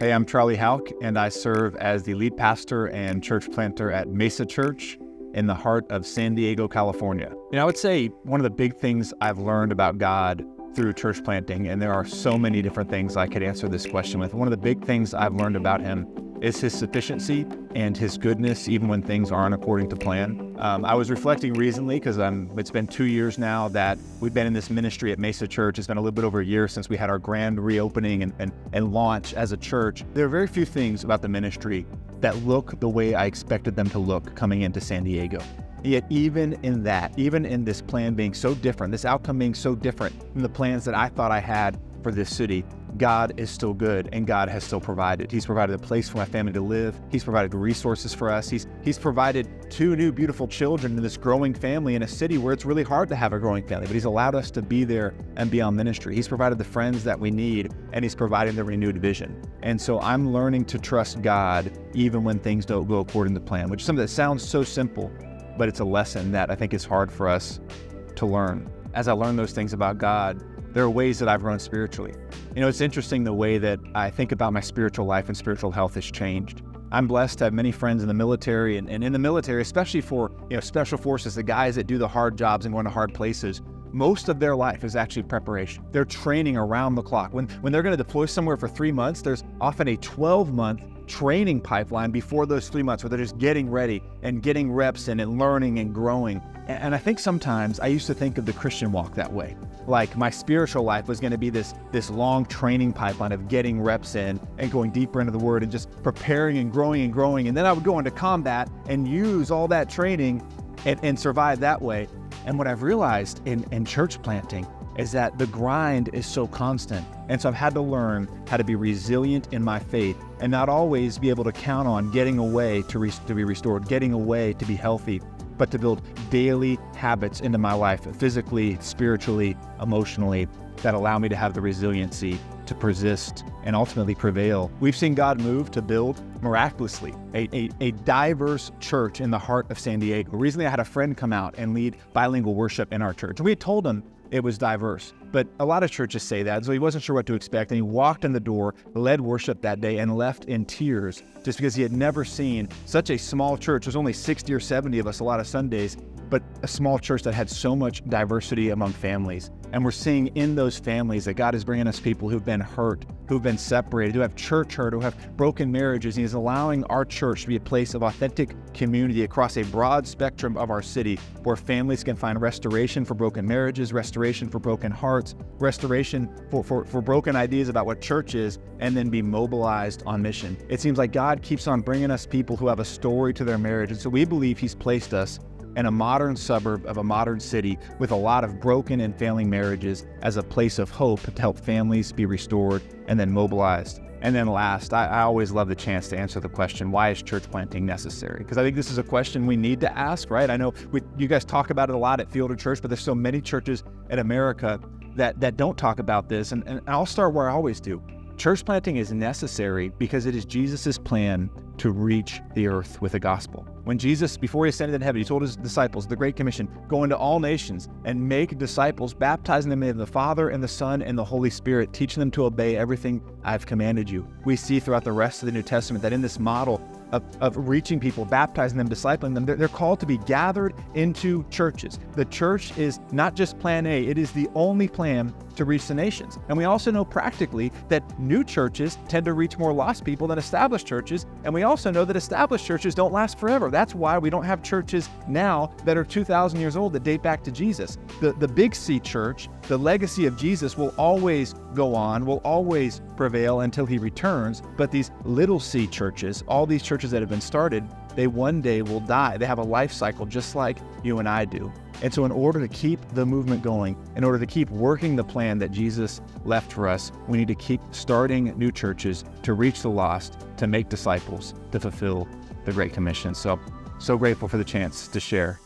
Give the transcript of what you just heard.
Hey, I'm Charlie Houck, and I serve as the lead pastor and church planter at Mesa Church in the heart of San Diego, California. I would say one of the big things I've learned about God through church planting, and there are so many different things I could answer this question with. One of the big things I've learned about him is his sufficiency and his goodness, even when things aren't according to plan. I was reflecting recently, because it's been 2 years now that we've been in this ministry at Mesa Church. It's been a little bit over a year since we had our grand reopening and launch as a church. There are very few things about the ministry that look the way I expected them to look coming into San Diego. Yet even in this plan being so different, this outcome being so different from the plans that I thought I had for this city, God is still good, and God has still provided. He's provided a place for my family to live. He's provided resources for us. He's provided 2 new beautiful children in this growing family in a city where it's really hard to have a growing family, but he's allowed us to be there and be on ministry. He's provided the friends that we need, and he's providing the renewed vision. And so I'm learning to trust God even when things don't go according to plan, which is something that sounds so simple, but it's a lesson that I think is hard for us to learn. As I learn those things about God, there are ways that I've grown spiritually. It's interesting the way that I think about my spiritual life and spiritual health has changed. I'm blessed to have many friends in the military, and in the military, especially for special forces, the guys that do the hard jobs and go into hard places, most of their life is actually preparation. They're training around the clock. When they're going to deploy somewhere for 3 months, there's often a 12-month training pipeline before those 3 months where they're just getting ready and getting reps in and learning and growing. And I think sometimes I used to think of the Christian walk that way. Like my spiritual life was going to be this long training pipeline of getting reps in and going deeper into the Word and just preparing and growing. And then I would go into combat and use all that training and survive that way. And what I've realized in church planting is that the grind is so constant. And so I've had to learn how to be resilient in my faith and not always be able to count on getting away to be restored, getting away to be healthy, but to build daily habits into my life, physically, spiritually, emotionally, that allow me to have the resiliency to persist and ultimately prevail. We've seen God move to build miraculously a diverse church in the heart of San Diego. Recently, I had a friend come out and lead bilingual worship in our church. We had told him it was diverse, but a lot of churches say that, so he wasn't sure what to expect, and he walked in the door, led worship that day, and left in tears just because he had never seen such a small church. There's only 60 or 70 of us a lot of Sundays, but a small church that had so much diversity among families. And we're seeing in those families that God is bringing us people who've been hurt, who've been separated, who have church hurt, who have broken marriages. And He's allowing our church to be a place of authentic community across a broad spectrum of our city where families can find restoration for broken marriages, restoration for broken hearts, restoration for broken ideas about what church is, and then be mobilized on mission. It seems like God keeps on bringing us people who have a story to their marriage. And so we believe He's placed us in a modern suburb of a modern city with a lot of broken and failing marriages as a place of hope to help families be restored and then mobilized. And then last, I always love the chance to answer the question, why is church planting necessary? Because I think this is a question we need to ask, right? I know you guys talk about it a lot at Field of Church, but there's so many churches in America that don't talk about this. And I'll start where I always do. Church planting is necessary because it is Jesus' plan to reach the earth with the gospel. When Jesus, before He ascended into heaven, He told His disciples, the Great Commission, go into all nations and make disciples, baptizing them in the Father and the Son and the Holy Spirit, teaching them to obey everything I've commanded you. We see throughout the rest of the New Testament that in this model of reaching people, baptizing them, discipling them, they're called to be gathered into churches. The church is not just plan A, it is the only plan to reach the nations. And we also know practically that new churches tend to reach more lost people than established churches. And we also know that established churches don't last forever. That's why we don't have churches now that are 2,000 years old that date back to Jesus. The Big C church, the legacy of Jesus, will always go on, will always prevail until He returns. But these little C churches, all these churches that have been started, they one day will die. They have a life cycle just like you and I do. And so in order to keep the movement going, in order to keep working the plan that Jesus left for us, we need to keep starting new churches to reach the lost, to make disciples, to fulfill the Great Commission. So grateful for the chance to share.